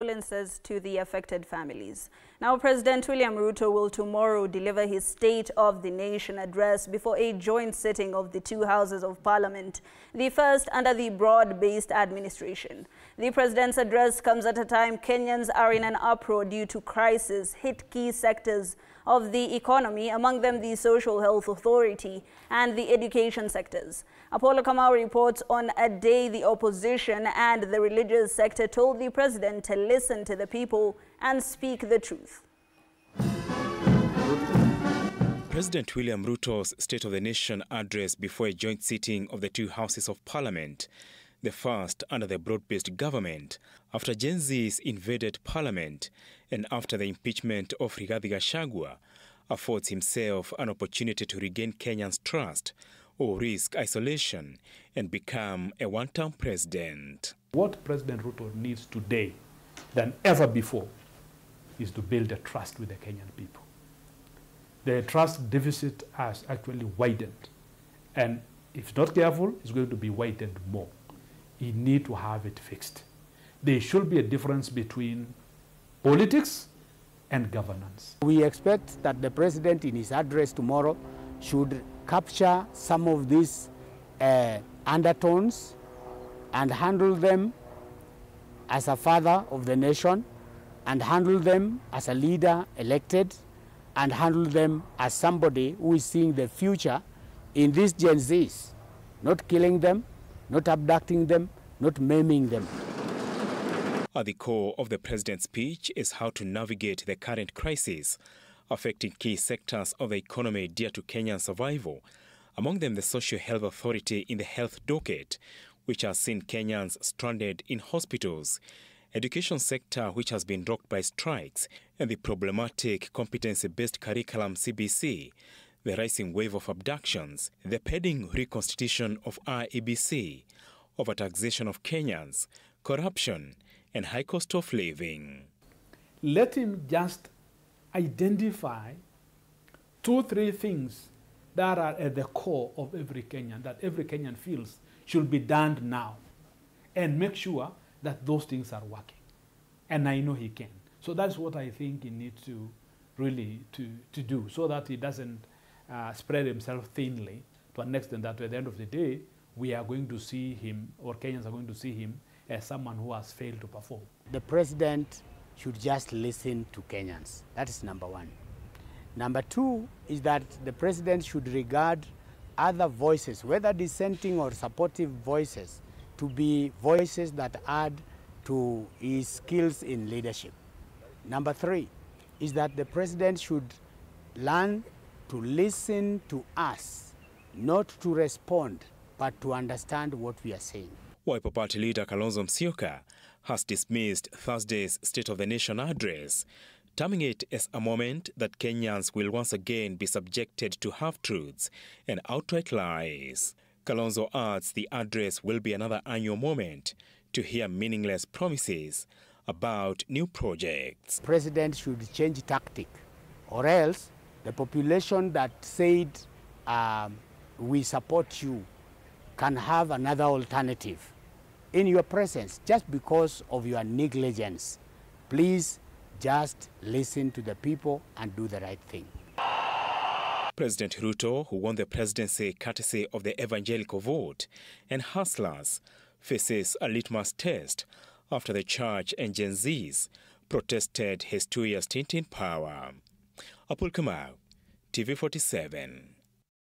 condolences to the affected families. Now, President William Ruto will tomorrow deliver his State of the Nation address before a joint sitting of the two houses of Parliament, the first under the broad-based administration. The president's address comes at a time Kenyans are in an uproar due to crisis hit key sectors of the economy, among them the Social Health Authority and the education sectors. Apollo Kamau reports on a day the opposition and the religious sector told the president to listen to the people and speak the truth. President William Ruto's State of the Nation address before a joint sitting of the two houses of Parliament, the first under the broad-based government, after Gen Zs invaded Parliament and after the impeachment of Rigathi Gachagua, affords himself an opportunity to regain Kenyans' trust or risk isolation and become a one-term president. What President Ruto needs today than ever before is to build a trust with the Kenyan people. The trust deficit has actually widened, and if not careful, it's going to be widened more. You need to have it fixed. There should be a difference between politics and governance. We expect that the president in his address tomorrow should capture some of these undertones and handle them as a father of the nation, and handle them as a leader elected, and handle them as somebody who is seeing the future in these Gen Zs, not killing them, not abducting them, not maiming them. At the core of the president's speech is how to navigate the current crisis affecting key sectors of the economy dear to Kenyan survival, among them the Social Health Authority in the health docket, which has seen Kenyans stranded in hospitals, education sector which has been rocked by strikes, and the problematic competency-based curriculum CBC, the rising wave of abductions, the pending reconstitution of IEBC, overtaxation of Kenyans, corruption, and high cost of living. Let him just identify 2-3 things that are at the core of every Kenyan, that every Kenyan feels should be done now, and make sure that those things are working. And I know he can. So that's what I think he needs to really to do, so that he doesn't spread himself thinly to an extent that at the end of the day, we are going to see him, or Kenyans are going to see him as someone who has failed to perform. The president should just listen to Kenyans. That is number one. Number two is that the president should regard other voices, whether dissenting or supportive voices, to be voices that add to his skills in leadership. Number three is that the president should learn to listen to us, not to respond, but to understand what we are saying. Wiper Party leader Kalonzo Musyoka has dismissed Thursday's State of the Nation address, terming it as a moment that Kenyans will once again be subjected to half-truths and outright lies. Kalonzo adds the address will be another annual moment to hear meaningless promises about new projects. The president should change tactic, or else the population that said we support you can have another alternative in your presence just because of your negligence. Please just listen to the people and do the right thing. President Ruto, who won the presidency courtesy of the evangelical vote and hustlers, faces a litmus test after the church and Gen Zs protested his 2-year stint in power. Apollo Kamau, TV 47.